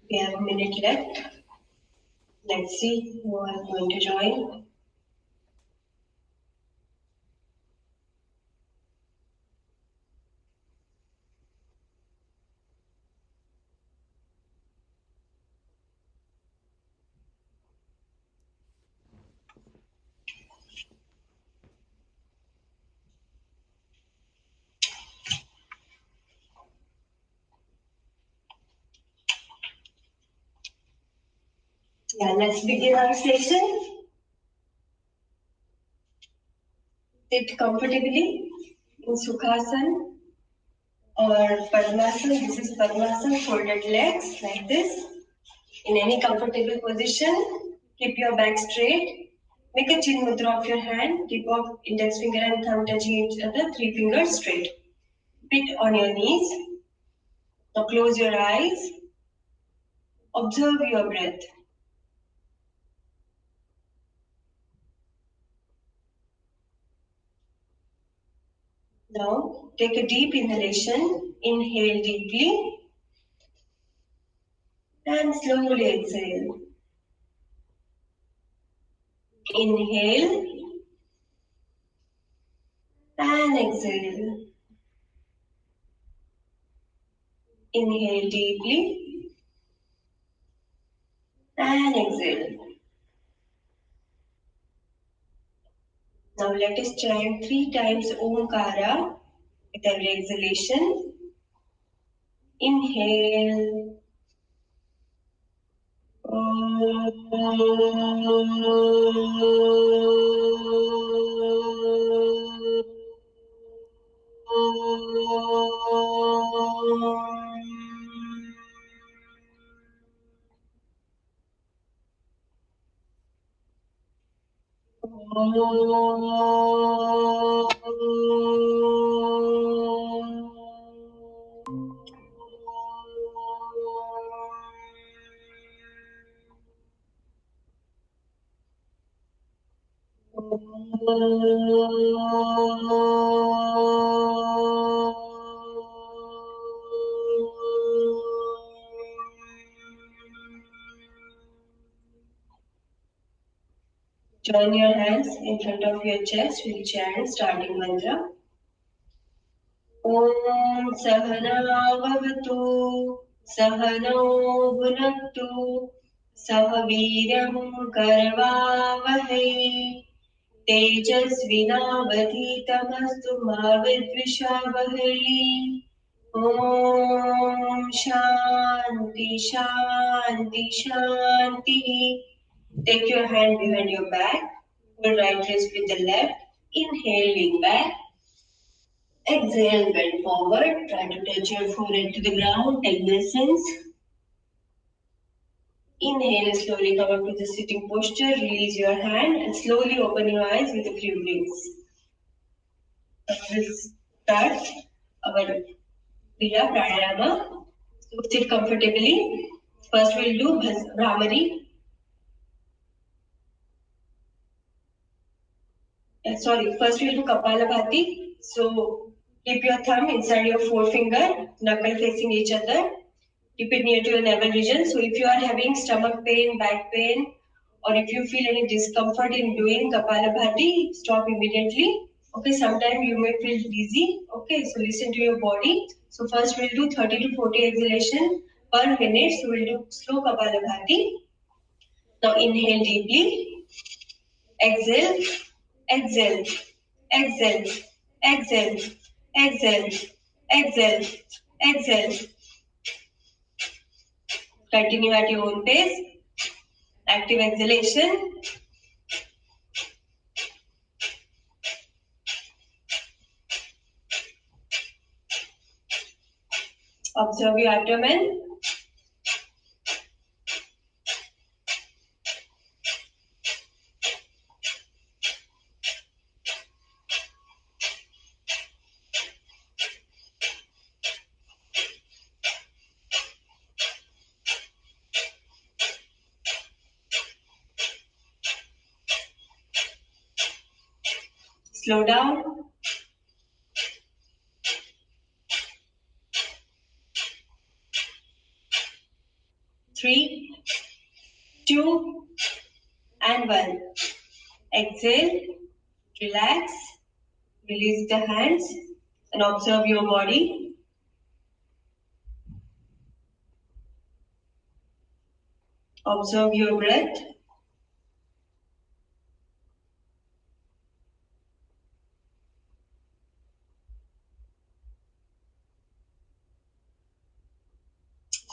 We have a minute left. Let's see who are going to join. Yeah, let's begin our session. Sit comfortably in Sukhasana or Padmasana. This is Padmasana, folded legs like this. In any comfortable position, keep your back straight. Make a chin mudra of your hand. Keep your index finger and thumb touching each other, 3 fingers straight. Feet on your knees. Now close your eyes. Observe your breath. Now take a deep inhalation. Inhale deeply and slowly exhale. Inhale and exhale. Inhale deeply and exhale. Now let us chant 3 times Omkara with every exhalation. Inhale. Join your hands in front of your chest. We'll chant starting mantra. Om Sahana Bhavatu Sahano Bhunaktu Sahaviryam Karvavahai Tejasvinavadhitamastu ma vidvishavahai. Om Shanti Shanti Shanti. Take your hand behind your back. Pull right wrist with the left. Inhale, lean back. Exhale, bend forward. Try to touch your forehead to the ground. Take lessons. Inhale and slowly come up to the sitting posture. Release your hand and slowly open your eyes with a few blinks. We'll start our Kriya Pranayama. So sit comfortably. First we'll do Bhramari. First we'll do Kapalabhati. So keep your thumb inside your forefinger, knuckle facing each other. Keep it near to your navel region. So if you are having stomach pain, back pain, or if you feel any discomfort in doing Kapalabhati, stop immediately. Okay, sometimes you may feel dizzy. Okay, so listen to your body. So first we'll do 30 to 40 exhalation per minute. So we'll do slow Kapalabhati. Now inhale deeply. Exhale, exhale, exhale, exhale, exhale, exhale, exhale. Continue at your own pace. Active exhalation. Observe your abdomen. Slow down. 3, 2, and 1. Exhale, relax, release the hands, and observe your body. Observe your breath.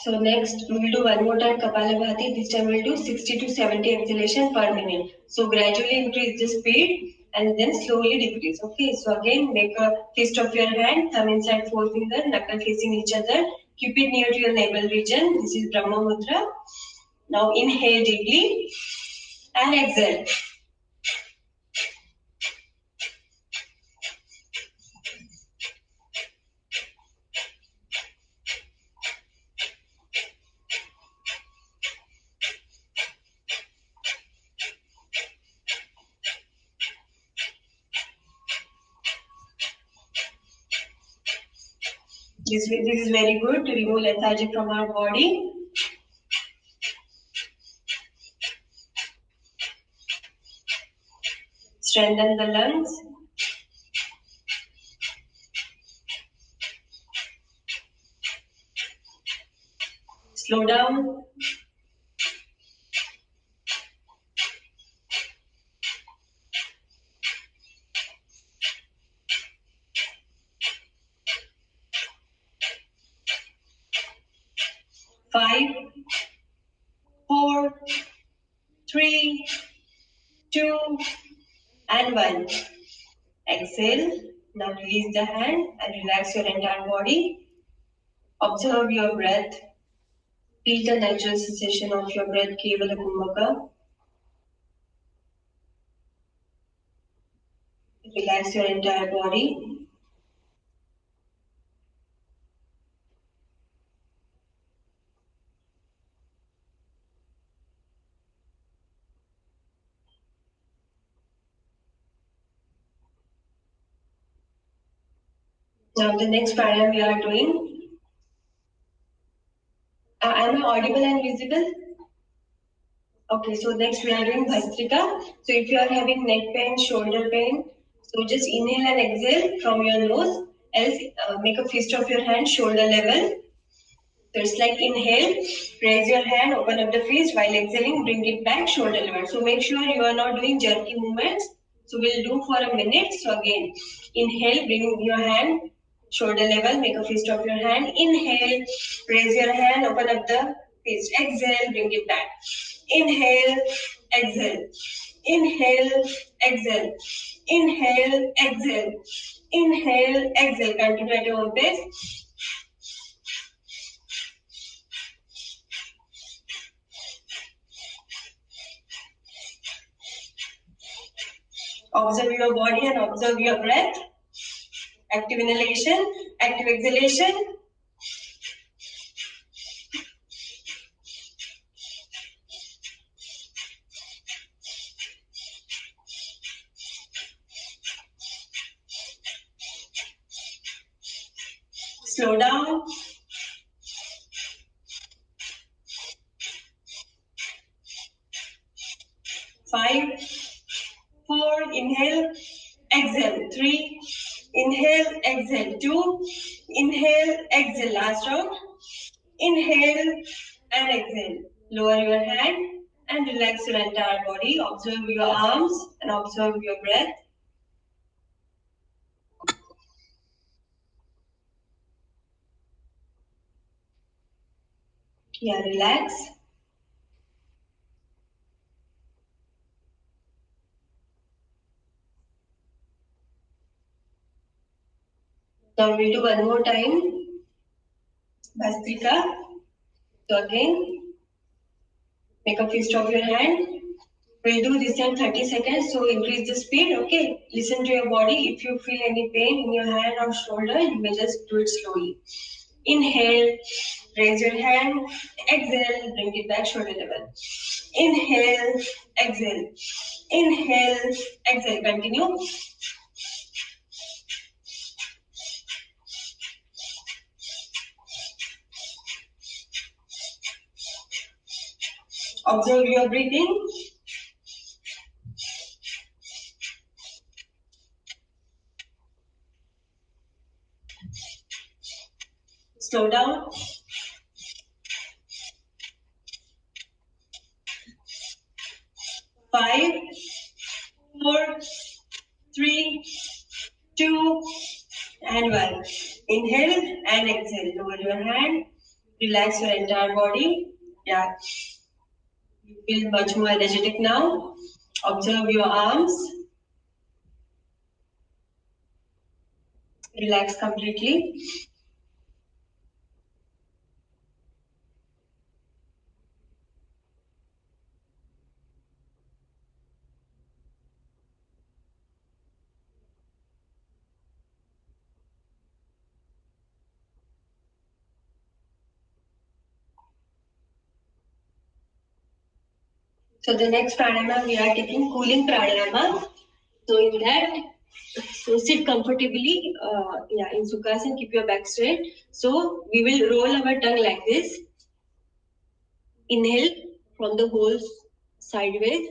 So next, we will do one more time Kapalabhati. This time we will do 60 to 70 exhalation per minute. So gradually increase the speed and then slowly decrease. Okay, so again make a fist of your hand, thumb inside forefinger, knuckle facing each other. Keep it near to your navel region. This is Brahma Mudra. Now inhale deeply and exhale. This is very good to remove lethargy from our body. Strengthen the lungs. Slow down. Five, 4, 3, 2, and 1. Exhale. Now release the hand and relax your entire body. Observe your breath. Feel the natural sensation of your breath, Kevala Kumbhaka. Relax your entire body. Now the next pranayama we are doing. Am I audible and visible? Okay, so next we are doing Bhastrika. So if you are having neck pain, shoulder pain, so just inhale and exhale from your nose. Else make a fist of your hand shoulder level. So it's like inhale, raise your hand, open up the fist. While exhaling, bring it back shoulder level. So make sure you are not doing jerky movements. So we'll do for a minute. So again, inhale, bring your hand shoulder level, make a fist of your hand. Inhale, raise your hand, open up the fist. Exhale, bring it back. Inhale, exhale. Inhale, exhale. Inhale, exhale. Inhale, exhale. Continue at your own pace. Observe your body and observe your breath. Active inhalation, active exhalation. Slow down. 5, 4, inhale, exhale. 3, inhale, exhale. 2, inhale, exhale. Last round. Inhale and exhale. Lower your hand and relax your entire body. Observe your arms and observe your breath. Yeah, relax. Now we'll do one more time. Bhastrika. So again, make a fist of your hand. We'll do this in 30 seconds. So increase the speed. Okay. Listen to your body. If you feel any pain in your hand or shoulder, you may just do it slowly. Inhale, raise your hand. Exhale, bring it back shoulder level. Inhale, exhale. Inhale, exhale. Continue. Observe your breathing. Slow down. 5, 4, 3, 2, and 1. Inhale and exhale. Lower your hand. Relax your entire body. Yeah. You feel much more energetic now. Observe your arms. Relax completely. So the next pranayama we are taking cooling pranayama. So in that, so sit comfortably, in Sukhasana, keep your back straight. So we will roll our tongue like this. Inhale from the whole sideways,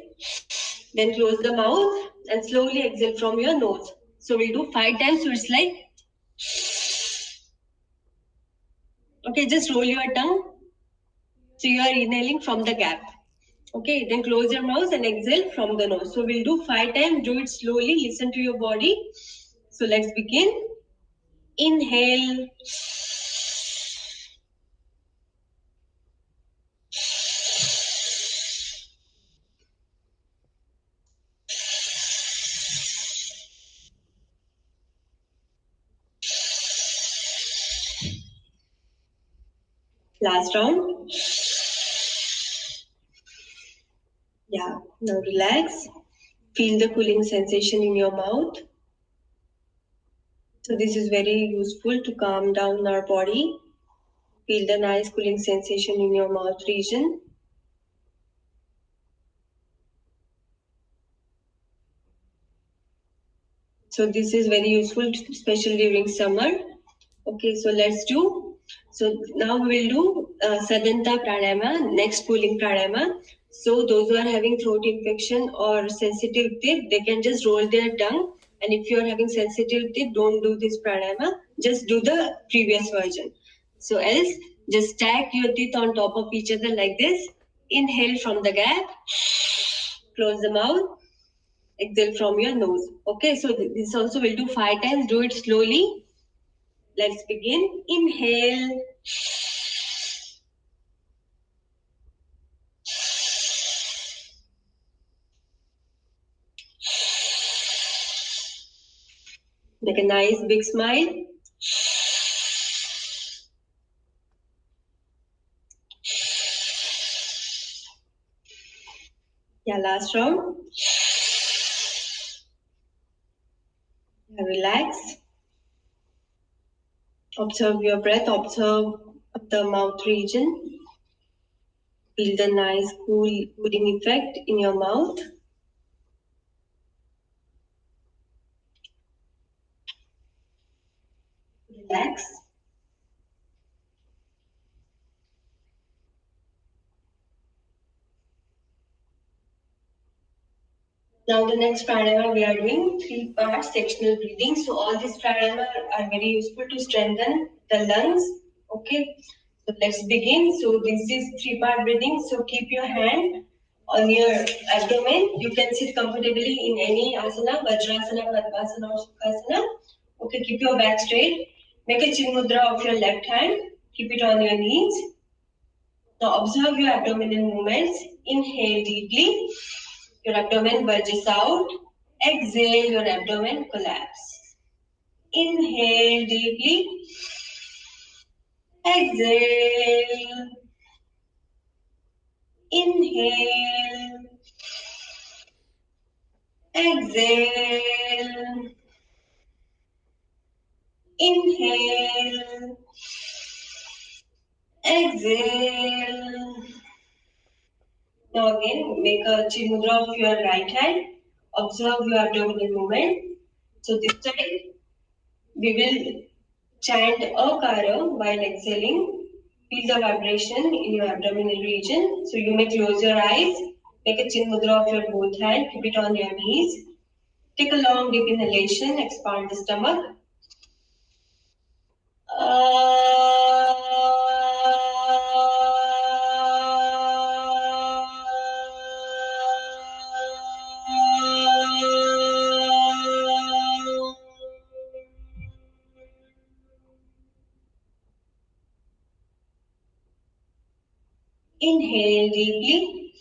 then close the mouth and slowly exhale from your nose. So we'll do 5 times, so it's like, okay, just roll your tongue. So you are inhaling from the gap. Okay, then close your mouth and exhale from the nose. So we'll do 5 times, do it slowly, listen to your body. So let's begin. Inhale. Last round. Yeah, now relax. Feel the cooling sensation in your mouth. So this is very useful to calm down our body. Feel the nice cooling sensation in your mouth region. So this is very useful, especially during summer. Okay, so let's do. So now we will do Sadanta Pranayama, next cooling pranayama. So those who are having throat infection or sensitive teeth, they can just roll their tongue. And if you are having sensitive teeth, don't do this pranayama. Just do the previous version. So else, just stack your teeth on top of each other like this. Inhale from the gap. Close the mouth. Exhale from your nose. Okay, so this also we'll do 5 times. Do it slowly. Let's begin. Inhale. Make a nice big smile. Yeah, last round. Yeah, relax. Observe your breath. Observe the mouth region. Feel the nice cooling effect in your mouth. Relax. Now the next pranayama we are doing 3-part sectional breathing. So all these pranayama are very useful to strengthen the lungs. Okay, so let's begin. So this is 3-part breathing. So keep your hand on your abdomen. You can sit comfortably in any asana, Vajrasana, Padmasana or Sukhasana. Okay, keep your back straight. Make a chin mudra of your left hand. Keep it on your knees. Now observe your abdominal movements. Inhale deeply. Your abdomen bulges out. Exhale, your abdomen collapses. Inhale deeply. Exhale. Inhale. Exhale. Inhale. Exhale. Now again, make a chin mudra of your right hand. Observe your abdominal movement. So this time, we will chant Akara while exhaling. Feel the vibration in your abdominal region. So you may close your eyes, make a chin mudra of your both hands, keep it on your knees. Take a long deep inhalation, expand the stomach. Inhale deeply.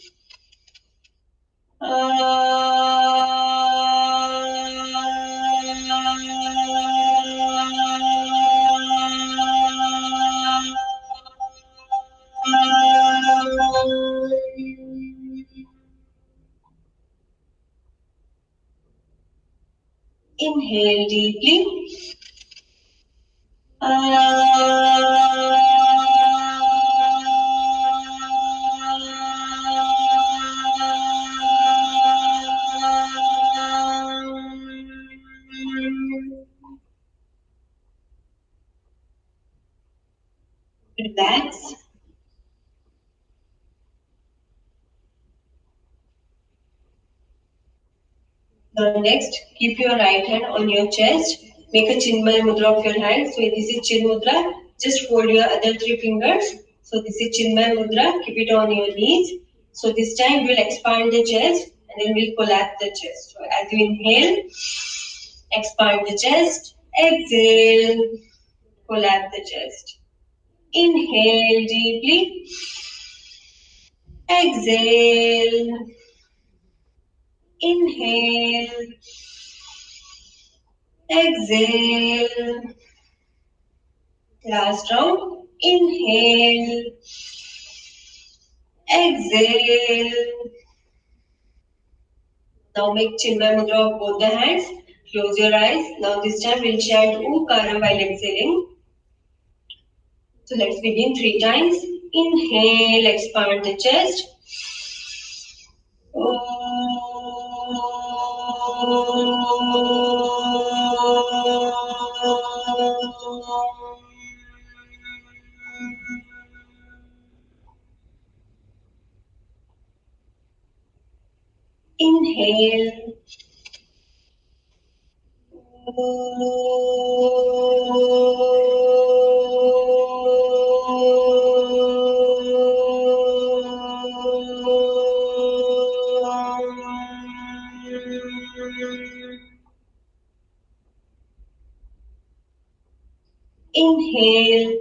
Inhale deeply. Relax. Now next, keep your right hand on your chest. Make a Chinmay Mudra of your hand. So this is Chin Mudra. Just fold your other three fingers. So this is Chinmay Mudra. Keep it on your knees. So this time we'll expand the chest and then we'll collapse the chest. So as you inhale, expand the chest. Exhale, collapse the chest. Inhale deeply. Exhale. Inhale. Exhale. Last round. Inhale. Exhale. Now make Chinmay Mudra of both the hands. Close your eyes. Now this time we'll chant Omkara while exhaling. So let's begin 3 times. Inhale, expand the chest. Inhale. Inhale.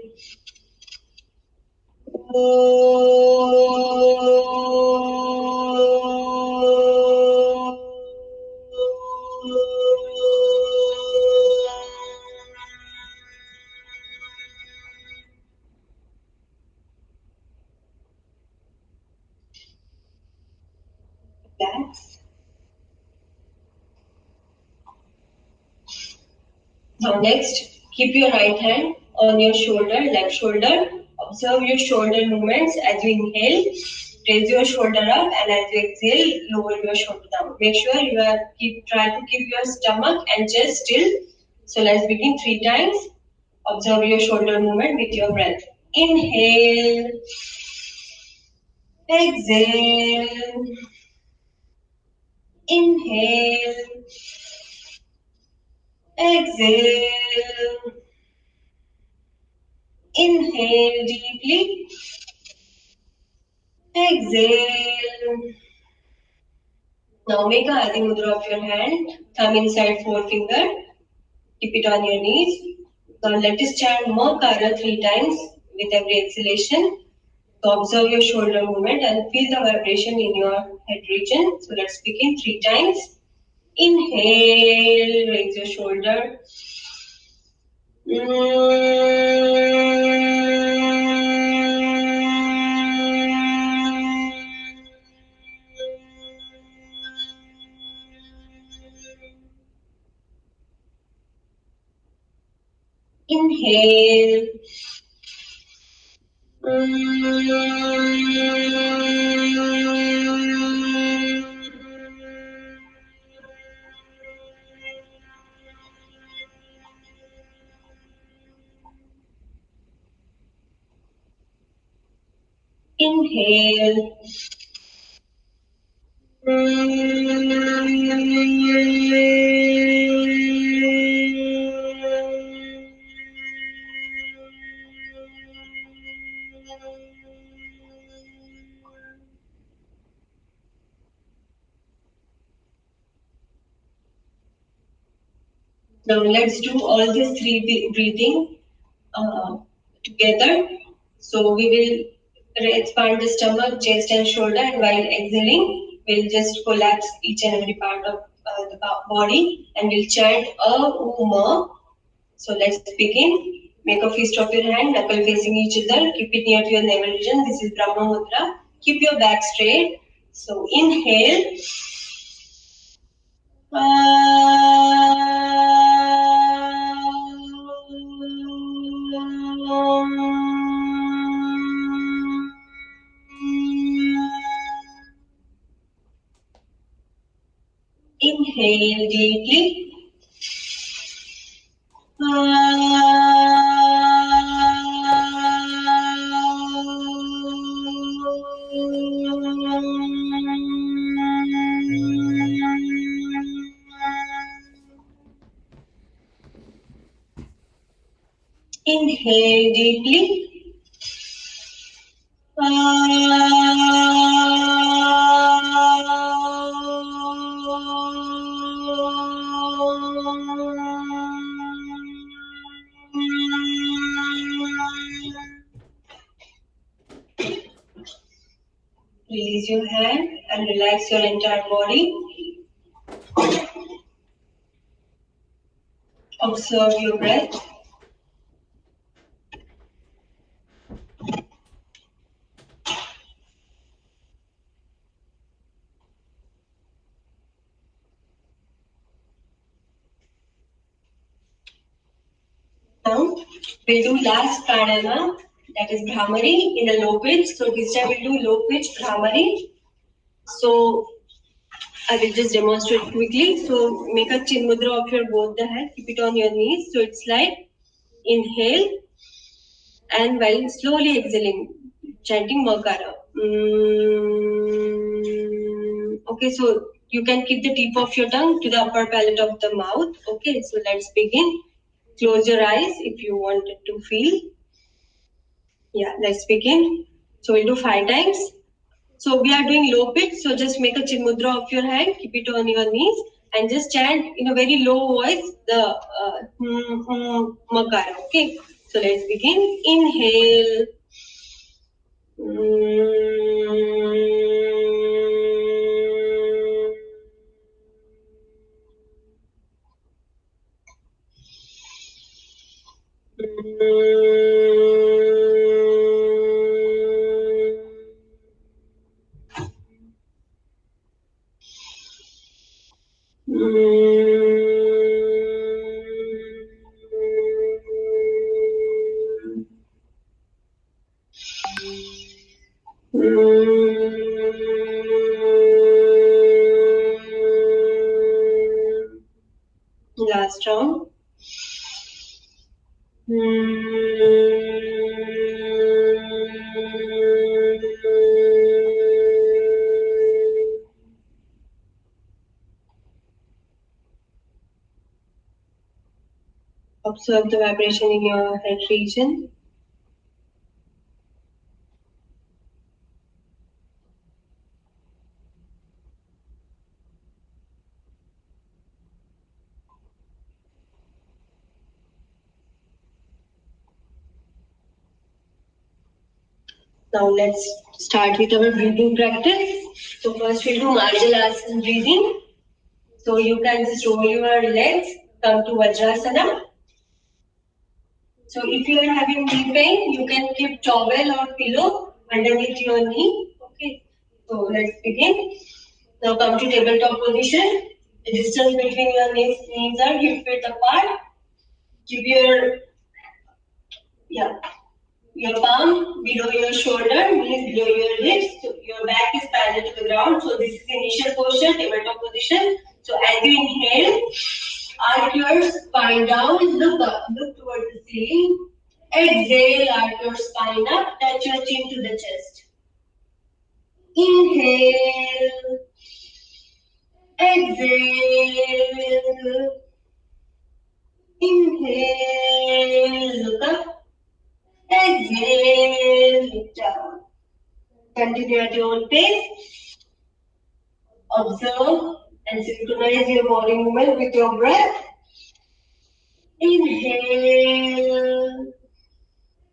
Relax. Now next, keep your right hand on your shoulder, left shoulder. Observe your shoulder movements as you inhale. Raise your shoulder up and as you exhale, lower your shoulder down. Make sure you try to keep your stomach and chest still. So let's begin 3 times. Observe your shoulder movement with your breath. Inhale. Exhale. Inhale. Exhale. Inhale deeply. Exhale. Now make a Adi Mudra of your hand. Thumb inside forefinger. Keep it on your knees. Now let us chant Makara 3 times with every exhalation. So observe your shoulder movement and feel the vibration in your head region. So let's begin 3 times. Inhale, raise your shoulder. Inhale. Inhale. Now let's do all these three breathing together. So we will expand the stomach, chest and shoulder, and while exhaling, we'll just collapse each and every part of the body and we'll chant Uma. So let's begin. Make a fist of your hand, knuckle facing each other. Keep it near to your navel region. This is Brahma Mudra. Keep your back straight. So inhale. Inhale deeply. Inhale deeply. Release your hand and relax your entire body. Observe your breath. Now, we'll do last pranayama, that is Bhramari in a low pitch. So this time we'll do low pitch Bhramari. So I will just demonstrate quickly. So make a chin mudra of your both the hands. Keep it on your knees. So it's like inhale and while slowly exhaling, chanting Makara. Okay, so you can keep the tip of your tongue to the upper palate of the mouth. Okay, so let's begin. Close your eyes if you wanted to feel. Yeah, let's begin. So we'll do 5 times. So we are doing low pitch. So just make a chin mudra of your hand, keep it on your knees, and just chant in a very low voice the Makara. Okay. So let's begin. Inhale. Last round. Observe the vibration in your head region. Now let's start with our breathing practice. So first we'll do Marjalasana breathing. So you can just roll your legs, come to Vajrasana. So if you are having knee pain, you can keep towel or pillow underneath your knee. Okay. So let's begin. Now come to tabletop position. The distance between your knees are hip width apart. Keep your palm below your shoulder, knees below your hips. So your back is parallel to the ground. So this is the initial posture, tabletop position. So as you inhale, arc your spine down, look up, look towards the ceiling. Exhale, arc your spine up, touch your chin to the chest. Inhale. Exhale. Inhale. Look up. Exhale. Look down. Continue at your own pace. Observe and synchronize your body movement with your breath. Inhale.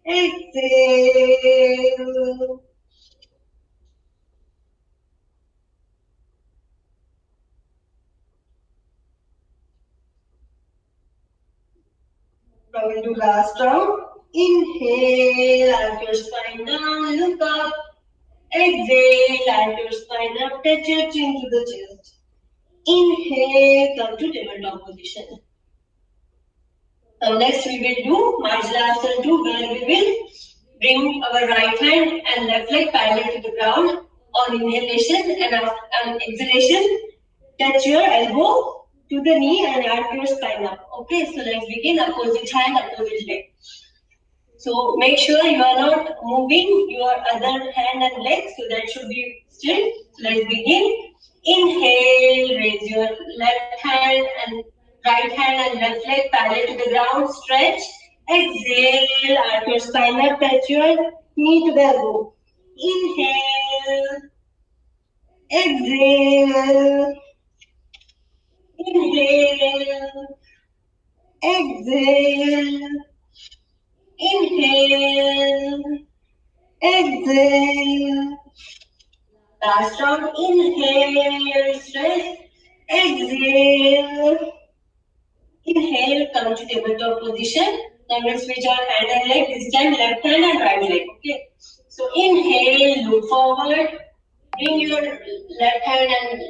Exhale. Now we'll do last round. Inhale, arch your spine down, look up. Exhale, arch your spine up, touch your chin to the chest. Inhale, come to tabletop position. Now next we will do Marjalasana 2, where we will bring our right hand and left leg parallel to the ground on inhalation, and on exhalation, touch your elbow to the knee and arch your spine up. Okay, so let's begin. Opposite hand, opposite leg. So make sure you are not moving your other hand and leg, so that should be still. So let's begin. Inhale, raise your left hand and right hand and left leg parallel to the ground, stretch. Exhale, arch your spine up, touch your knee to the elbow. Inhale, exhale, inhale, exhale, inhale, exhale. Last round, inhale, stretch, exhale, inhale, come to tabletop position. Now we'll switch our hand and leg, this time left hand and right leg, okay? So inhale, look forward, bring your left hand and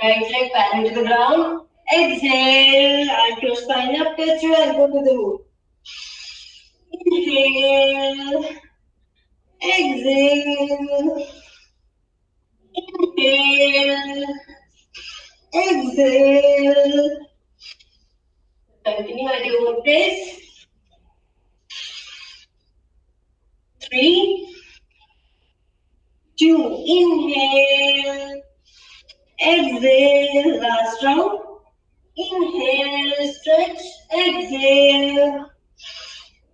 right leg parallel to the ground. Exhale, arch your spine up, touch your elbow to the moon. Inhale, exhale, inhale, exhale. Continue at your own pace. 3, 2, inhale, exhale, last round. Inhale, stretch, exhale.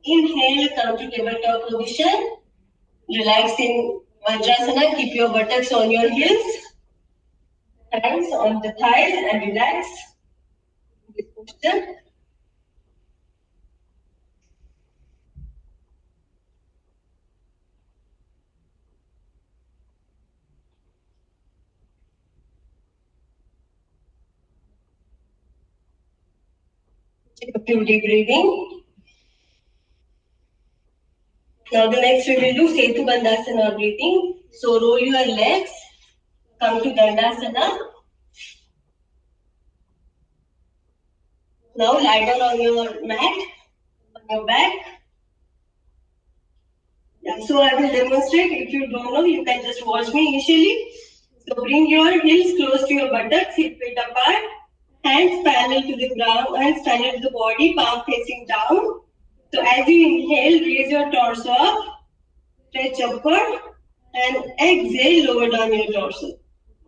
Inhale, come to tabletop position. Relax in Vajrasana, keep your buttocks on your heels. Hands on the thighs and relax. This posture. Take a few deep breathing. Now the next we will do Setu Bandhasana breathing. So roll your legs, come to Dandasana. Now lie down on your mat, on your back. Yeah, so I will demonstrate. If you don't know, you can just watch me initially. So bring your heels close to your buttocks, hip width apart, hands parallel to the ground, hands parallel to the body, palm facing down. So as you inhale, raise your torso up, stretch upward, and exhale, lower down your torso.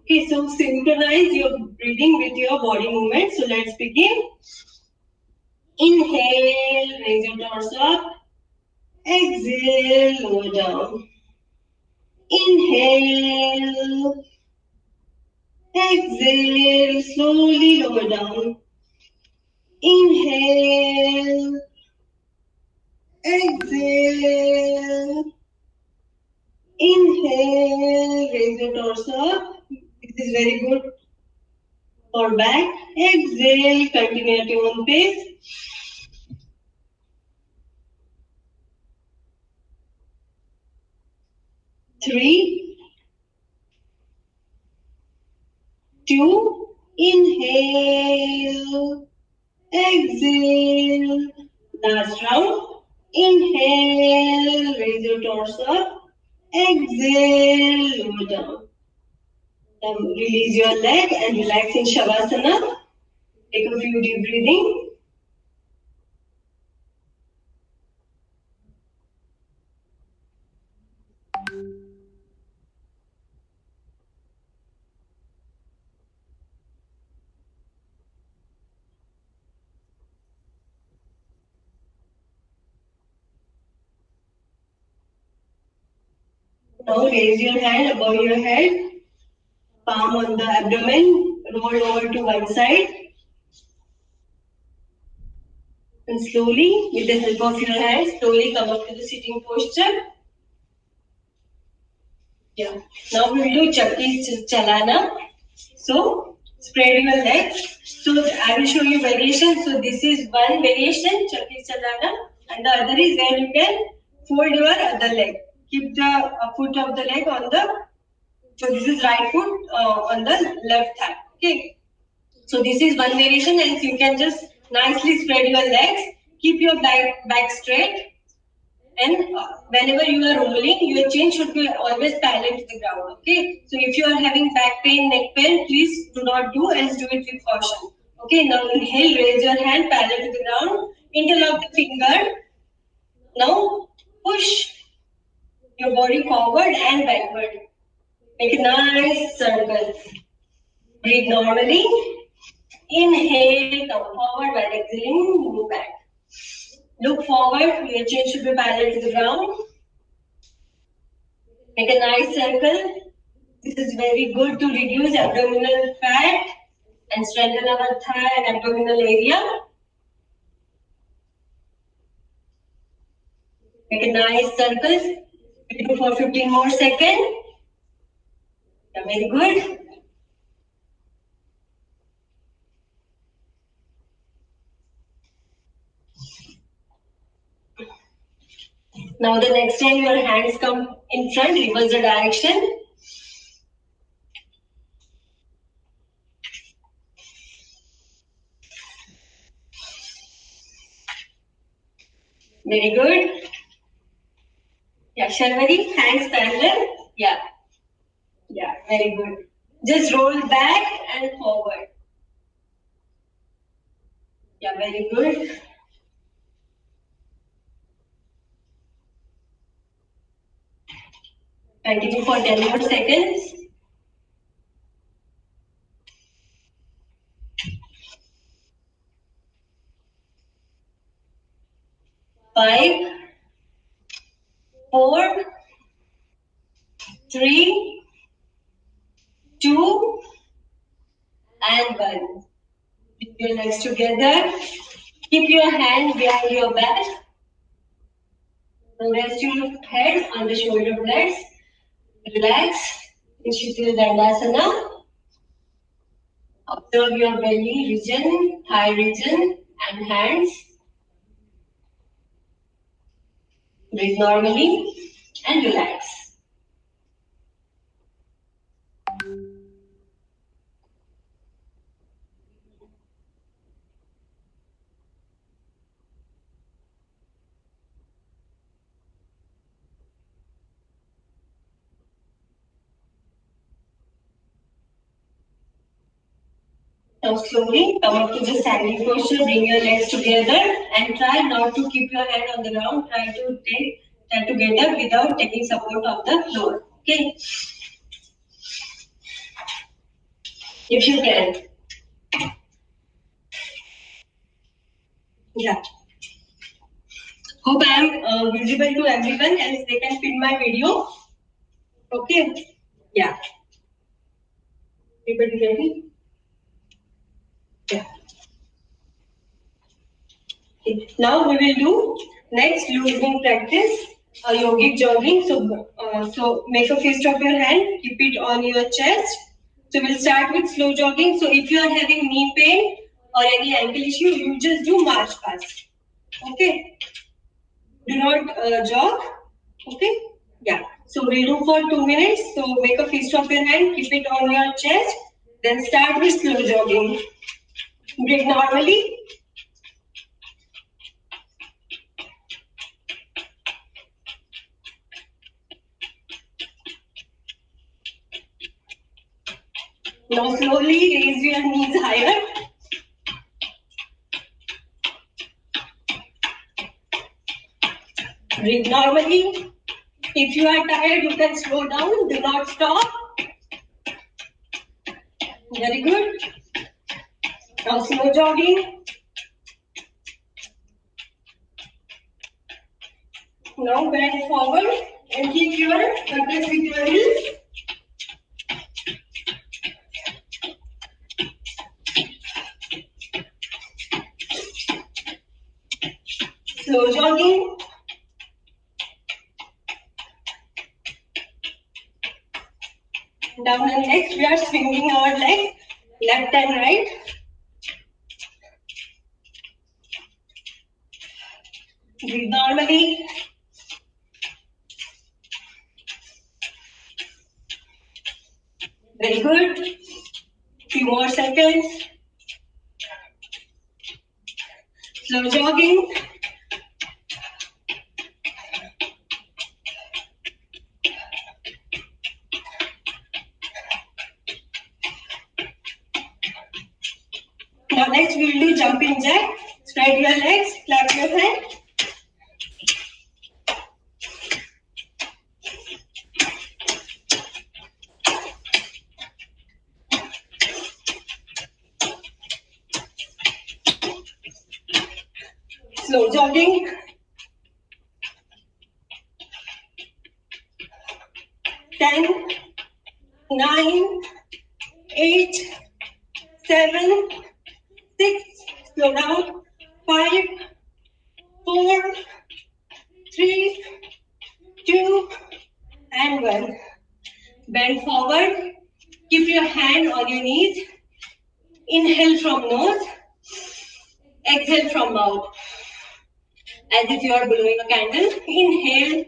Okay, so synchronize your breathing with your body movement. So let's begin. Inhale, raise your torso up. Exhale, lower down. Inhale. Exhale, slowly lower down. Inhale. Exhale. Inhale, raise your torso up. This is very good for back. Exhale, continue at your own pace. 3, 2, inhale, exhale. Last round. Inhale, raise your torso up. Exhale, lower down. Release your leg and relax in Shavasana. Take a few deep breathing. Now raise your hand above your head, palm on the abdomen, roll over to one side. And slowly, with the help of your hands, slowly come up to the sitting posture. Yeah. Now we will do Chakki Chalana. So, spread your legs. So, I will show you variation. So, this is one variation, Chakki Chalana. And the other is where you can fold your other leg. Keep the foot of the leg on the, so this is right foot on the left thigh. Okay. So, this is one variation and you can just nicely spread your legs. Keep your back straight. And whenever you are rolling, your chin should be always parallel to the ground. Okay. So if you are having back pain, neck pain, please do not do and do it with caution. Okay. Now inhale, raise your hand parallel to the ground. Interlock the finger. Now push your body forward and backward. Make a nice circle. Breathe normally. Inhale, come forward while exhaling, move back. Look forward, your chin should be parallel to the ground. Make a nice circle. This is very good to reduce abdominal fat and strengthen our thigh and abdominal area. Make a nice circle. Do for 15 more seconds. Yeah, very good. Now the next time your hands come in front, reverse the direction. Very good. Yeah, Sharvari, hands parallel. Yeah. Yeah, very good. Just roll back and forward. Yeah, very good. Continue for 10 more seconds. 5, 4, 3, 2, and 1. Keep your legs together. Keep your hand behind your back. Now rest your head on the shoulder blades. Relax in Shitil Dandasana. Observe your belly region, thigh region, and hands. Breathe normally and relax. Now slowly come up to the standing posture, bring your legs together and try not to keep your hand on the ground. Try to get up without taking support of the floor. Okay. If you can. Yeah. Hope I am visible to everyone and they can film my video. Okay. Yeah. Everybody ready? Yeah. Okay. Now we will do next loosening practice, yogic jogging. So make a fist of your hand, keep it on your chest. So we'll start with slow jogging. So if you are having knee pain or any ankle issue, you just do march past. Okay. Do not jog. Okay. Yeah. So we'll do for 2 minutes. So make a fist of your hand, keep it on your chest. Then start with slow jogging. Breathe normally. Now slowly raise your knees higher. Breathe normally. If you are tired, you can slow down. Do not stop. Very good. Now slow jogging. Now bend forward. And keep your buttocks with your heels. Slow jogging. Down and next we are swinging our legs left and right. Breathe normally. Very good. Few more seconds. Slow jogging. Now next we will do jumping jack. Spread your legs, clap your hands. Slow jogging. 10, 9, 8, 7, 6, slow down, 5, 4, 3, 2, and 1. Bend forward. Keep your hand on your knees. Inhale from nose. Exhale from mouth. As if you are blowing a candle. Inhale.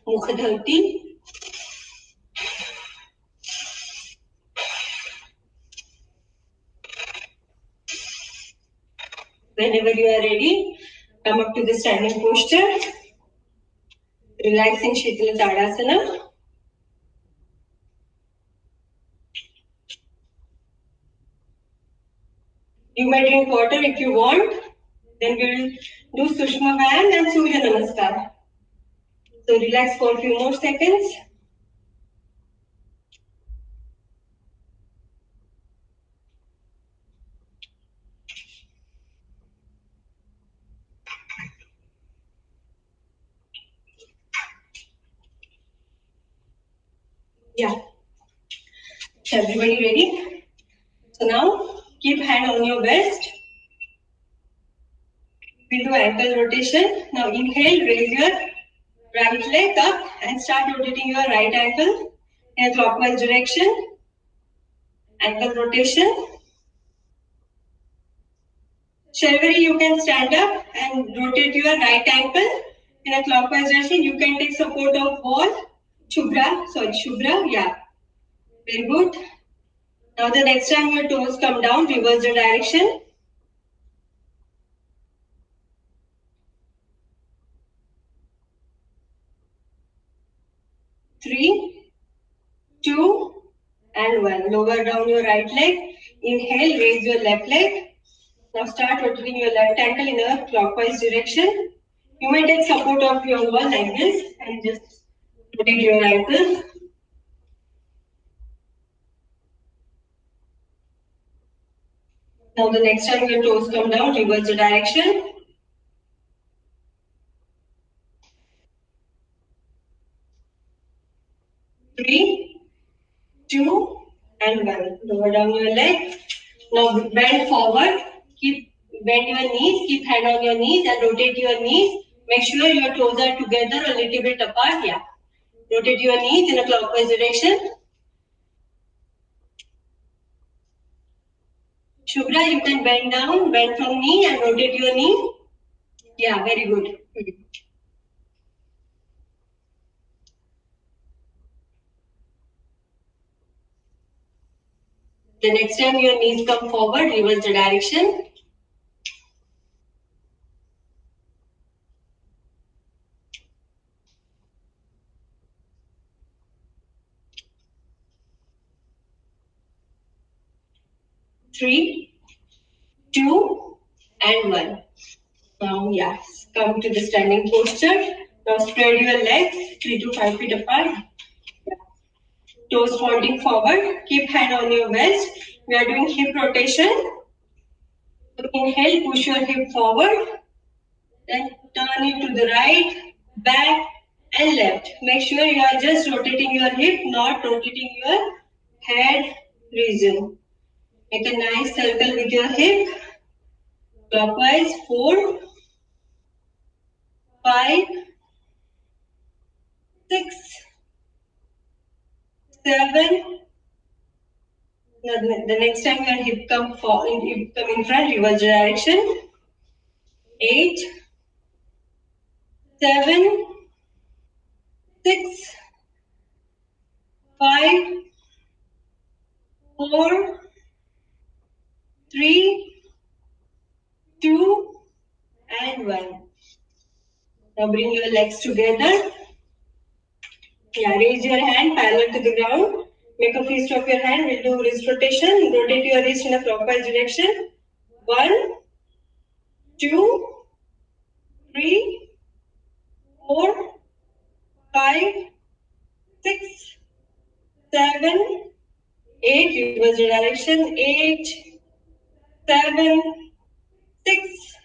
Mukhdhalti. Whenever you are ready, come up to the standing posture. Relax in Shitala Tadasana. You may drink water if you want. Then we will do Sushma Vyayam and Surya Namaskar. So relax for a few more seconds. Yeah. Is everybody ready? So now keep hand on your waist. We'll do ankle rotation. Now inhale, raise your right leg up and start rotating your right ankle in a clockwise direction. Ankle rotation. Shalvari, you can stand up and rotate your right ankle in a clockwise direction. You can take support of wall. Shubhra, yeah. Very good. Now the next time your toes come down, reverse the direction. 3, 2, and 1. Lower down your right leg. Inhale, raise your left leg. Now start rotating your left ankle in a clockwise direction. You may take support of your wall like this and just rotate your ankle. Now the next time your toes come down, reverse the direction. 3, 2, and 1. Lower down your leg. Now bend forward. Bend your knees. Keep hand on your knees and rotate your knees. Make sure your toes are together a little bit apart. Yeah. Rotate your knees in a clockwise direction. Shubhra, you can bend down, bend from knee and rotate your knee. Yeah, very good. The next time your knees come forward, reverse the direction. Three, 2, and 1. Now, yes, come to the standing posture. Now spread your legs 3 to 5 feet apart. Toes pointing forward. Keep hand on your waist. We are doing hip rotation. So inhale, push your hip forward. Then turn it to the right, back and left. Make sure you are just rotating your hip, not rotating your head region. Make a nice circle with your hip. Clockwise, 4, 5, 6, 7. The next time your hip come in front, reverse direction. 8, 7, 6, 5, 4, 3, 2, and 1. Now bring your legs together. Yeah, raise your hand parallel to the ground. Make a fist of your hand. We'll do wrist rotation. Rotate your wrist in a clockwise direction. 1, 2, 3, 4, 5, 6, 7, 8. Reverse direction. 8, 7, 6,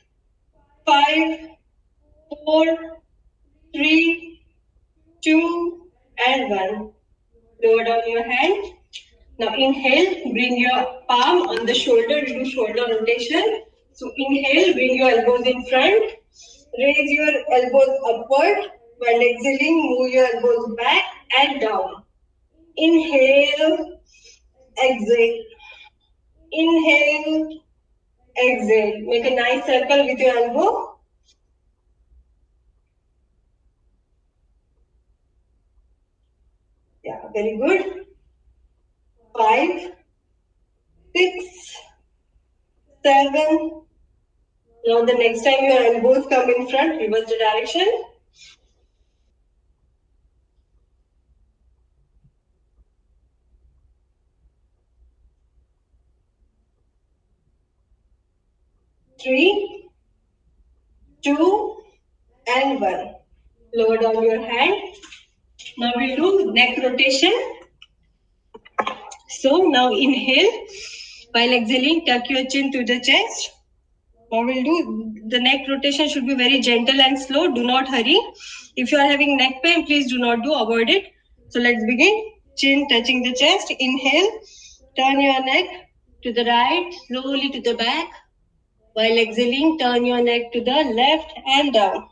5, 4, 3, 2, and 1. Lower down your hand. Now inhale, bring your palm on the shoulder, do shoulder rotation. So inhale, bring your elbows in front. Raise your elbows upward. While exhaling, move your elbows back and down. Inhale, exhale. Inhale, exhale. Make a nice circle with your elbow. Yeah, very good. 5, 6, 7. Now the next time your elbows come in front, reverse the direction. 3, 2, and 1. Lower down your hand. Now we'll do neck rotation. So now inhale. While exhaling, tuck your chin to the chest. Now we'll do the neck rotation should be very gentle and slow. Do not hurry. If you are having neck pain, please do not do. Avoid it. So let's begin. Chin touching the chest. Inhale. Turn your neck to the right, slowly to the back. While exhaling, turn your neck to the left and down.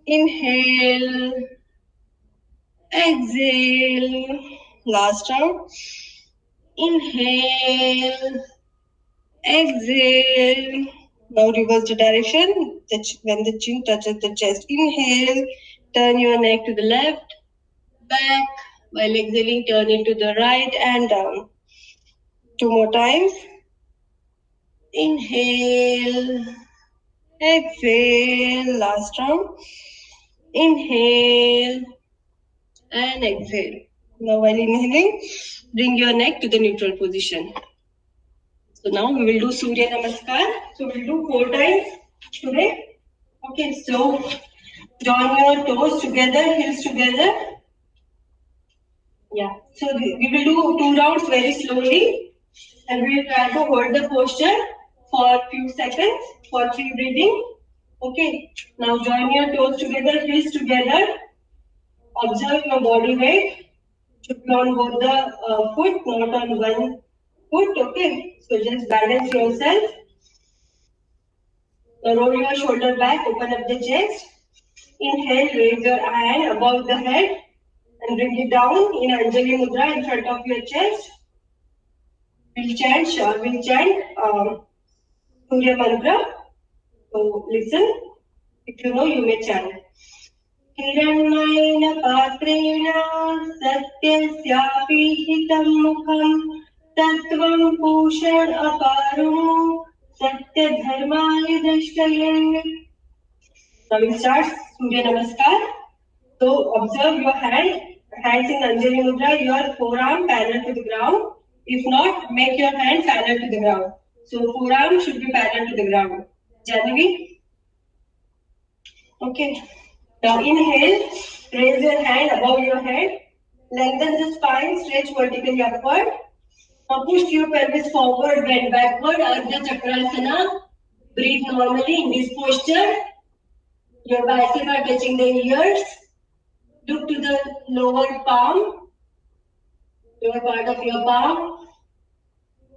Inhale. Exhale. Last round. Inhale. Exhale. Now reverse the direction. When the chin touches the chest. Inhale. Turn your neck to the left, back. While exhaling, turn it to the right and down. 2 more times. Inhale. Exhale. Last round. Inhale. And exhale. Now while inhaling, bring your neck to the neutral position. So now we will do Surya Namaskar. So we'll do 4 times today. Okay, so join your toes together, heels together. Yeah, so we will do 2 rounds very slowly. And we will try to hold the posture for a few seconds for 3 breathing. Okay, now join your toes together, heels together. Observe your body weight. Should be on both the foot, not on one foot. Okay, so just balance yourself. Now roll your shoulder back, open up the chest. Inhale, raise your hand above the head and bring it down in Anjali Mudra in front of your chest. We'll chant Surya Mantra. So listen. If you know, you may chant. हिरण्मयेन पात्रेण सत्यस्यापि हितं मुखं तत्त्वं पूषण अपारो सत्यधर्माय दृष्टये. Now we start Surya Namaskar. So observe your hands in Anjali Mudra, your forearm parallel to the ground. If not, make your hand parallel to the ground. So forearm should be parallel to the ground. Janvi? Okay. Now inhale, raise your hand above your head, lengthen the spine, stretch vertically upward. Now push your pelvis forward, bend backward, Ardha Chakrasana. Breathe normally in this posture. Your biceps are touching the ears. Look to the lower palm, lower part of your palm.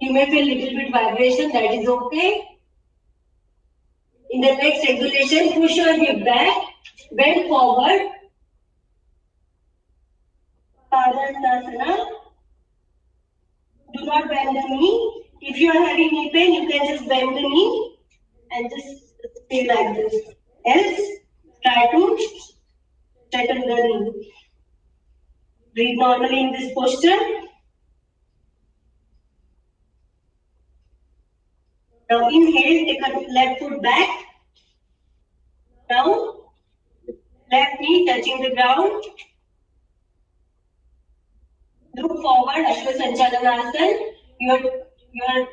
You may feel little bit vibration, that is okay. In the next exhalation, push your hip back, bend forward. Padasana. Do not bend the knee. If you are having knee pain, you can just bend the knee and just stay like this. Else, try to straighten the knee. Breathe normally in this posture. Now inhale, take a left foot back. Now, left knee touching the ground. Look forward, Ashwa Sanchalanasana. Your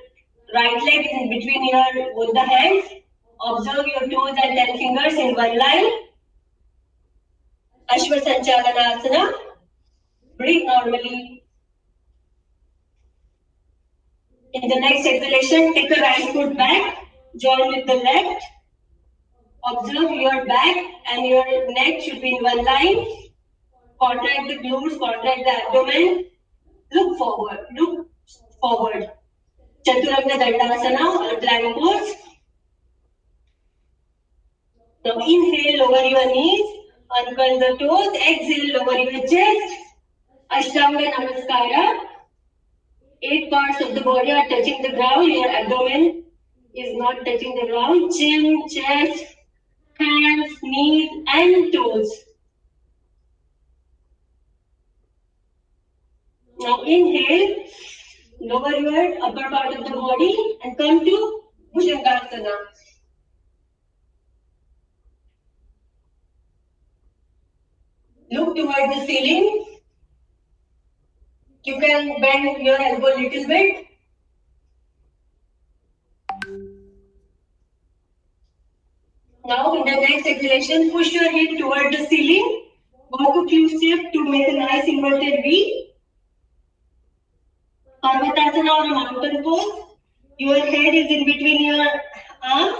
right leg is in between both the hands. Observe your toes and 10 fingers in one line. Ashwa Sanchalanasana. Breathe normally. In the next exhalation, take the right foot back, join with the left. Observe your back and your neck should be in one line. Contract the glutes, contract the abdomen. Look forward, look forward. Chaturanga Dandasana or plank pose. Now inhale, lower your knees, uncurl the toes, exhale, lower your chest. Ashtanga Namaskara. 8 parts of the body are touching the ground. Your abdomen is not touching the ground. Chin, chest, hands, knees, and toes. Now inhale, lower your upper part of the body and come to Bhujangasana. Look towards the ceiling. You can bend your elbow a little bit. Now in the next exhalation, push your hip towards the ceiling. Walk a few steps to make a nice inverted V. Parvatasana or mountain pose. Your head is in between your arms.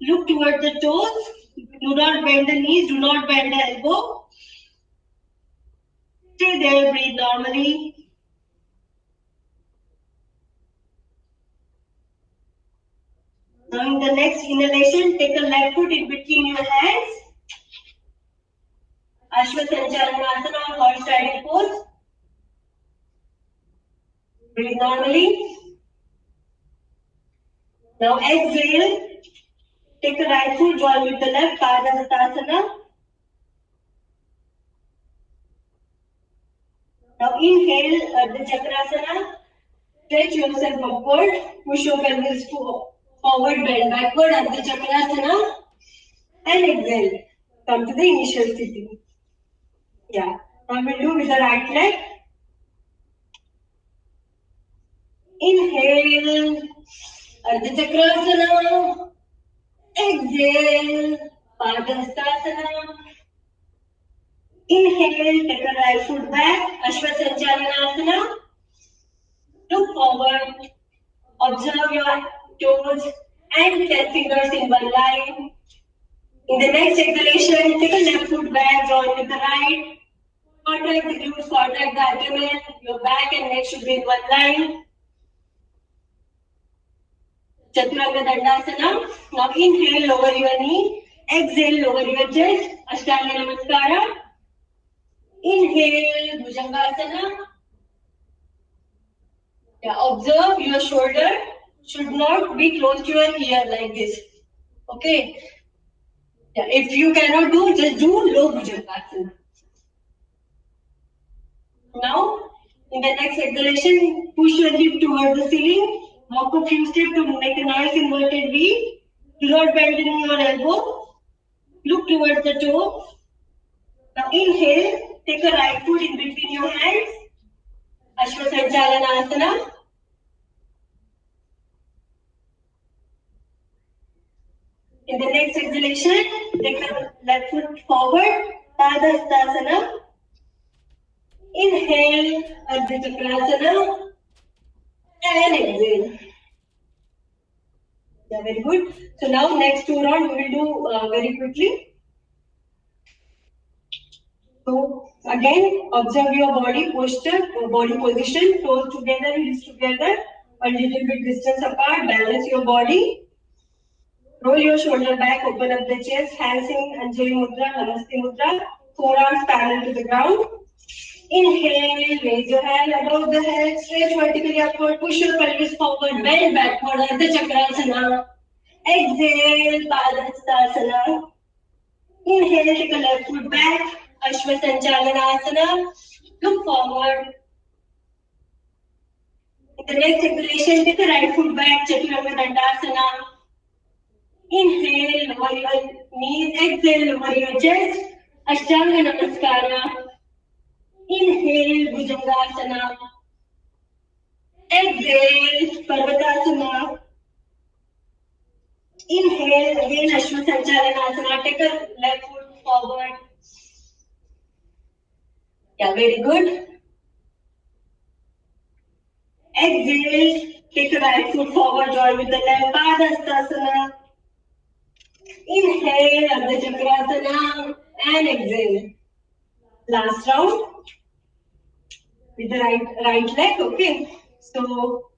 Look towards the toes. Do not bend the knees. Do not bend the elbow. Stay there. Breathe normally. Now in the next inhalation, take a left foot in between your hands. Ashwa Sanchalanasana or horse riding pose. Breathe normally. Now exhale. Take the right foot, join with the left, Padasana. Now inhale, Ardha Chakrasana. Stretch yourself upward. Push your pelvis forward, bend backward, Ardha Chakrasana. And exhale. Come to the initial sitting. Yeah. Now we'll do with the right leg. Inhale, Ardha Chakrasana. Exhale, Padasana. Inhale, take the right foot back, Ashwa Sanchalanasana. Look forward, observe your toes and 10 fingers in one line. In the next exhalation, take a left foot back, join with the right. Contract the glutes, contract the abdomen. Your back and neck should be in one line. Chaturanga Dandasana. Now inhale, lower your knee. Exhale, lower your chest. Ashtanga Namaskara. Inhale, Bhujangasana. Yeah, observe your shoulder should not be close to your ear like this. Okay. Yeah, if you cannot do, just do low Bhujangasana. Now, in the next exhalation, push your hip towards the ceiling. Walk a few steps to make a nice inverted V. Do not bend the knee or elbow. Look towards the toe. Now inhale, take a right foot in between your hands. Ashwa Sanchalanasana. In the next exhalation, take the left foot forward, Padasana. Inhale, Ardha Chakrasana. And exhale. Yeah, very good. So now next 2 rounds we will do very quickly. So again, observe your body posture, body position, toes together, heels together, a little bit distance apart, balance your body. Roll your shoulder back, open up the chest, hands in Anjali Mudra, Namaste Mudra, forearms parallel to the ground. Inhale, raise your hand above the head, stretch vertically upward, push your pelvis forward, bend backward, Ardha Chakrasana. Exhale, Padhastasana. Inhale, take a left foot back, Ashwasanchalanasana. Look forward. In the next exhalation, take the right foot back, Chaturanga Dandasana. Inhale, lower your knees, exhale, lower your chest, Ashtanga Namaskara. Inhale, Bhujangasana. Exhale, Parvatasana. Inhale, again Ashwasanchalanasana. Take a left foot forward. Yeah, very good. Exhale, take the right foot forward, join with the left, Padhastasana. Inhale, Ardha Chakrasana, and exhale. Last round with the right leg, okay? So,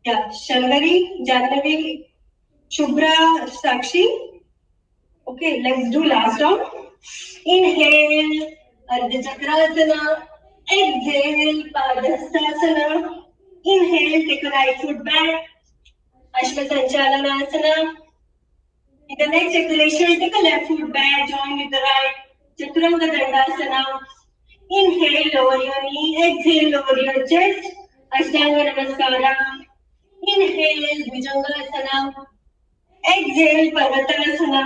yeah, Shalvari, Jannavi, Shubhra, Sakshi. Okay, let's do last round. Inhale, Ardha Chakrasana. Exhale, Padhastasana. Inhale, take a right foot back. Ashwasanchalanasana. In the next exhalation, take a left foot back, join with the right. Chaturanga Dandasana. Inhale, lower your knee. Exhale, lower your chest. Ashtanga Namaskara. Inhale, Bhujangasana. Exhale, Parvatasana.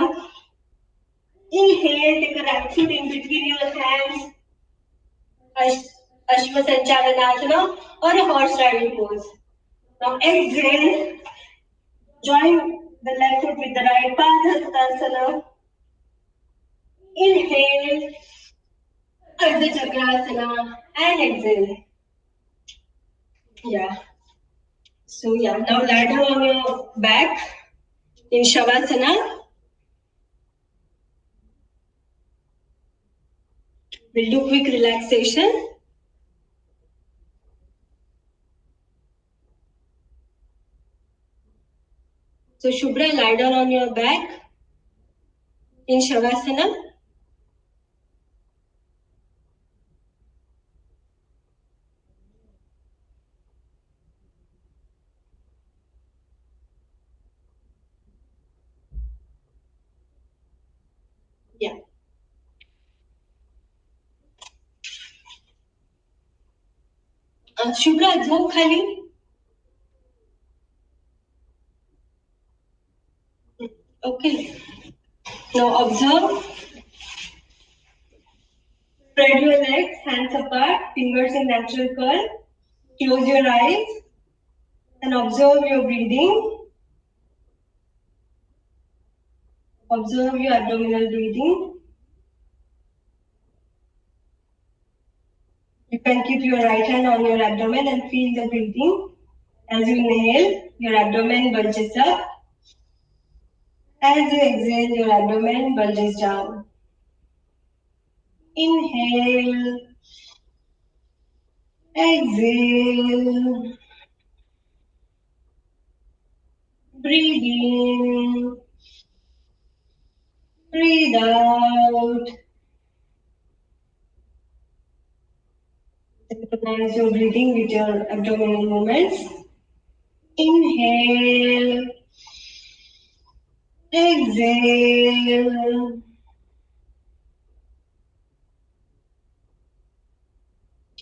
Inhale, take a right foot in between your hands. Ashwasanchalanasana or a horse riding pose. Now exhale, join the left foot with the right, Padhastasana. Inhale, Ardha Chakrasana, and exhale. Yeah. So yeah, now lie down on your back in Shavasana. We'll do quick relaxation. So Shubhra, lie down on your back in Shavasana. Yeah. Shubhra, झोप खाली. Okay. Now observe. Spread your legs, hands apart, fingers in natural curl. Close your eyes and observe your breathing. Observe your abdominal breathing. You can keep your right hand on your abdomen and feel the breathing. As you inhale, your abdomen bulges up. As you exhale, your abdomen bulges down. Inhale. Exhale. Breathe in. Breathe out. Synchronize your breathing with your abdominal movements. Inhale. Exhale.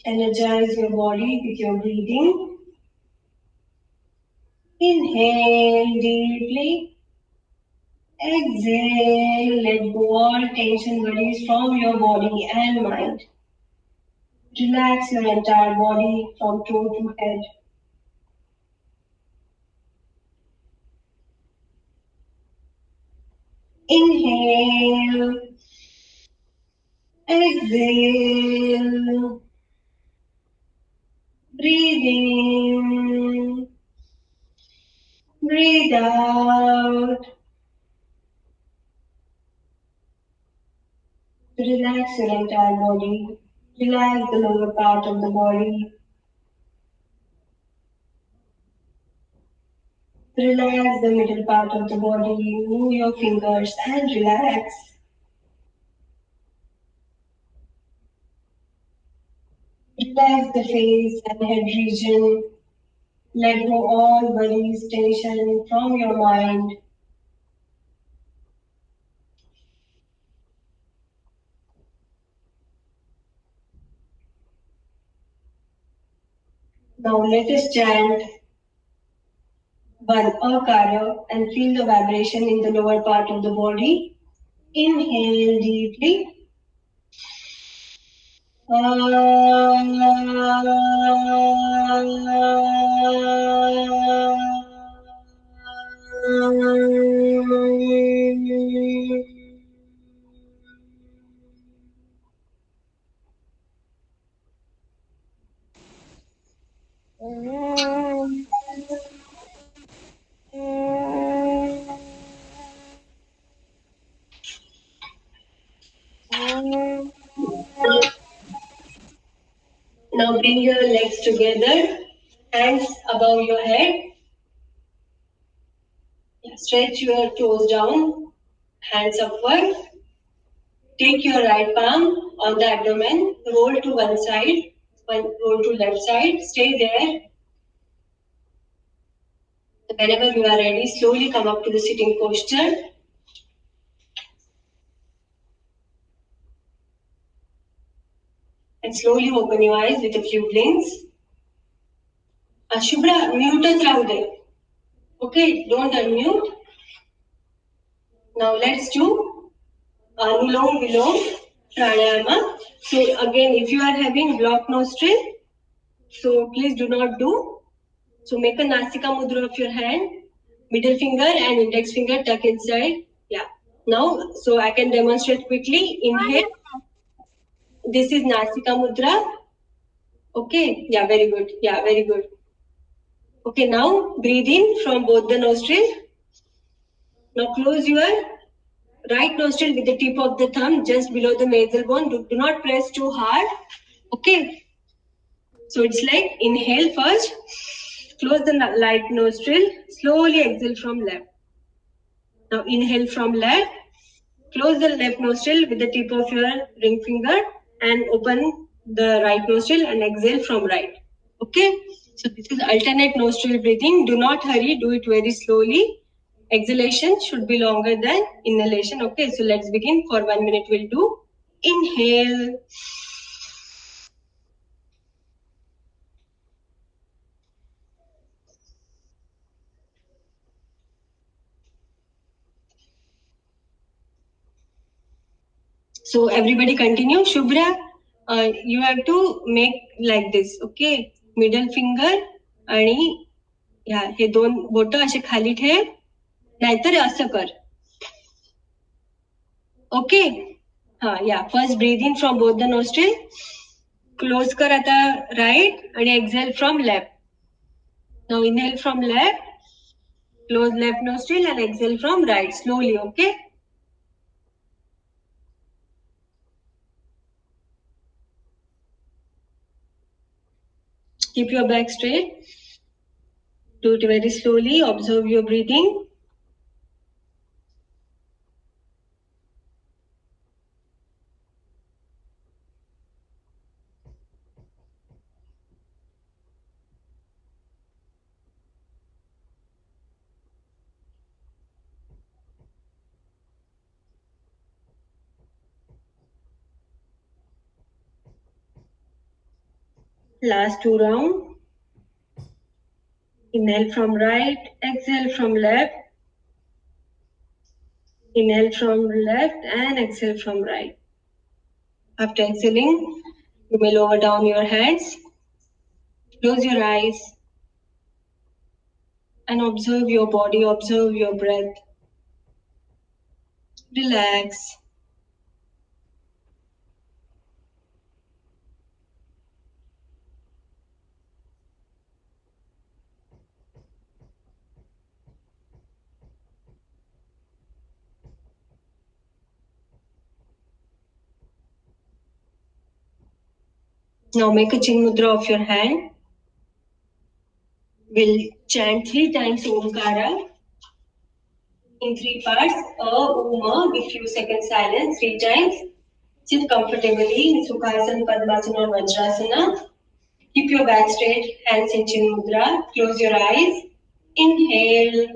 Energize your body with your breathing. Inhale deeply. Exhale. Let go all tension, worries from your body and mind. Relax your entire body from toe to head. Inhale. Exhale. Breathe in. Breathe breathe out. Relax your entire body. Relax the lower part of the body. Relax the middle part of the body. Move your fingers and relax. Relax the face and head region. Let go all worries, tension from your mind. Now let us chant Ban Akarya and feel the vibration in the lower part of the body. Inhale deeply. Now bring your legs together, hands above your head. Stretch your toes down, hands upward. Take your right palm on the abdomen, roll to one side, roll to left side, stay there. Whenever you are ready, slowly come up to the sitting posture. And slowly open your eyes with a few blinks. Shubhra, mute Rahu they. Okay, don't unmute. Now let's do Anulom Vilom Pranayama. So again, if you are having blocked nostril, so please do not do. So make a Nasika Mudra of your hand, middle finger and index finger tuck inside. Yeah. Now, so I can demonstrate quickly. Inhale. This is Nasika Mudra. Okay. Yeah, very good. Yeah, very good. Okay, now breathe in from both the nostrils. Now close your right nostril with the tip of the thumb just below the nasal bone. Do not press too hard. Okay. So it's like inhale first, close the right nostril, slowly exhale from left. Now inhale from left, close the left nostril with the tip of your ring finger and open the right nostril and exhale from right. Okay. So this is alternate nostril breathing. Do not hurry, do it very slowly. Exhalation should be longer than inhalation. Okay, so let's begin. For 1 minute we'll do inhale. So everybody continue. Shubhra, you have to make like this. Okay, middle finger आणि हे दोन boat असे खाली ठेव, नाहीतर असं कर. Okay. या first breathe in from both the nostril. Close कर आता राईट आणि exhale from left. Now inhale from left, close left nostril and exhale from right slowly. Okay. Keep your back straight. Do it very slowly. Observe your breathing. Last 2 rounds. Inhale from right, exhale from left. Inhale from left and exhale from right. After exhaling, you may lower down your hands. Close your eyes and observe your body, observe your breath. Relax. Now make a chin mudra of your hand. We'll chant 3 times Omkara in 3 parts. A, with few seconds silence, 3 times. Sit comfortably in Sukhasana, Padmasana or Vajrasana. Keep your back straight, hands in chin mudra. Close your eyes. Inhale.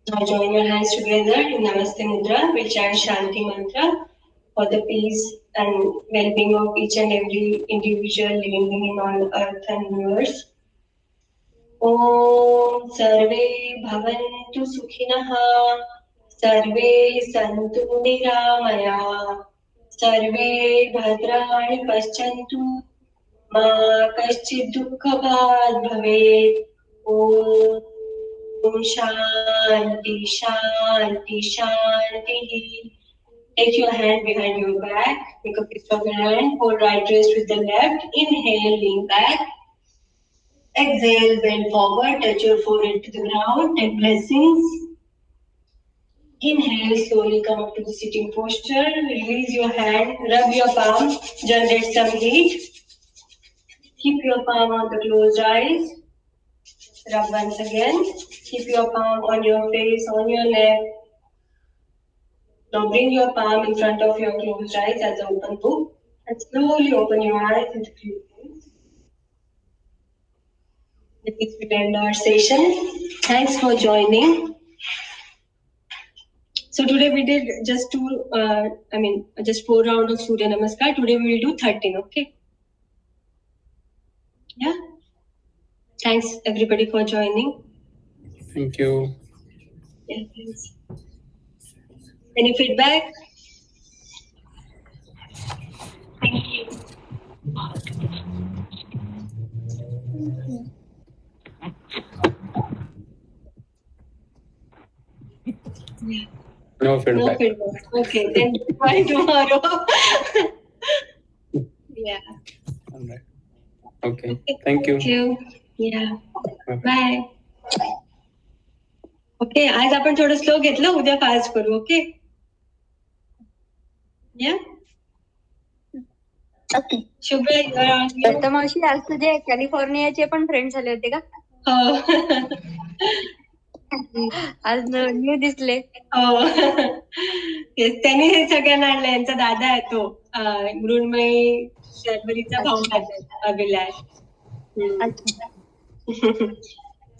Now join your hands together in Namaste Mudra. We'll chant Shanti Mantra for the peace and well-being of each and every individual living being on earth and universe. Om Sarve Bhavantu Sukhinah Sarve Santu Niramaya Sarve Bhadrani Paschantu Ma Kaschid Dukkhabhag Bhavet. Om Shanti, Shanti, Shanti. Take your hand behind your back. Make a fist of your hand. Hold right wrist with the left. Inhale, lean back. Exhale, bend forward. Touch your forehead to the ground. Take blessings. Inhale, slowly come up to the sitting posture. Release your hand. Rub your palm. Generate some heat. Keep your palm on the closed eyes. Rub once again. Keep your palm on your face, on your neck. Now bring your palm in front of your closed eyes as an open book and slowly open your eyes and few things. With this we end our session. Thanks for joining. So today we did just just 4 rounds of Surya Namaskar. Today we will do 13, okay? Yeah. Thanks everybody for joining. Thank you. Yeah, thanks. Any feedback? Thank you. Yeah. No feedback. No feedback. Okay, then try tomorrow. Yeah. All right. Okay. Thank you. Thank you. Yeah. Bye. Okay आज आपण थोडं slow घेतलं उद्या fast करू okay या okay Shubhra मावशी आज तुझे कॅलिफोर्नियाचे पण फ्रेंड झाले होते का हो आज न्यू दिसले हो त्यांनी हे सगळ्यांना आणलं यांचा दादा आहे तो मृण्मयी शर्वरीचा भाऊ आहे अभिलाष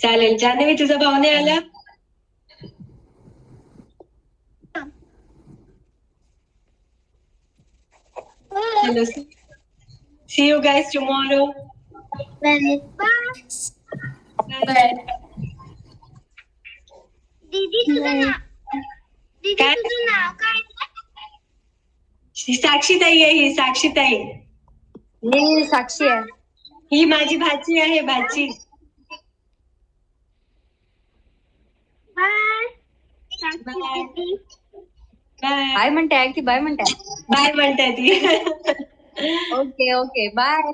चालेल जान्हवी तुझा भाऊ नाही आला Hello. See you guys tomorrow. Bye. Bye. दीदी तुझं नाव काय साक्षीताई आहे ही साक्षीताई मी साक्षी आहे ही माझी भाची आहे भाची बाय म्हणते ती बाय म्हणते बाय म्हणते ती ओके ओके बाय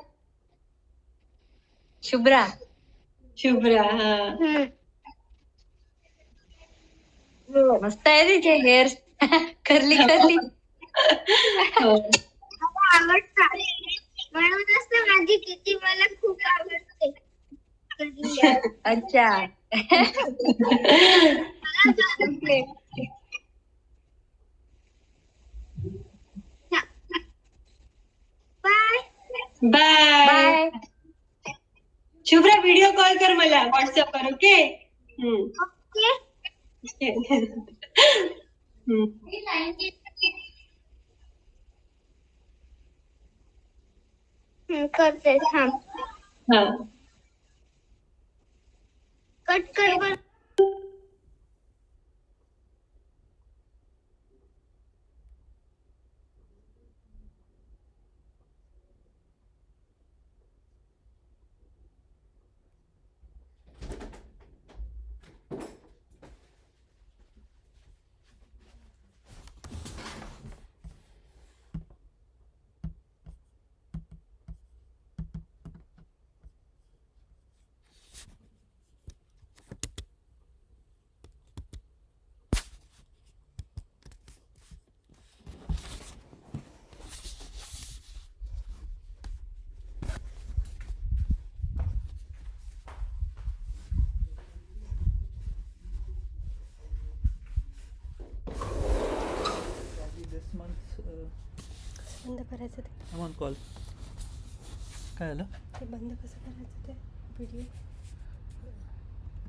शुभ्रा हा मस्त आहे तिचे हेअर करली आवडतात म्हणूनच तर माझी किती मला खूप आवडते अच्छा bye bye Shubhra video call कर मला व्हॉट्सअपवर. ओके. करते थांब. हा. कट कर बर. This month बंद करायचं ते I'm on call. काय झालं? ते बंद कसं करायचं ते व्हिडिओ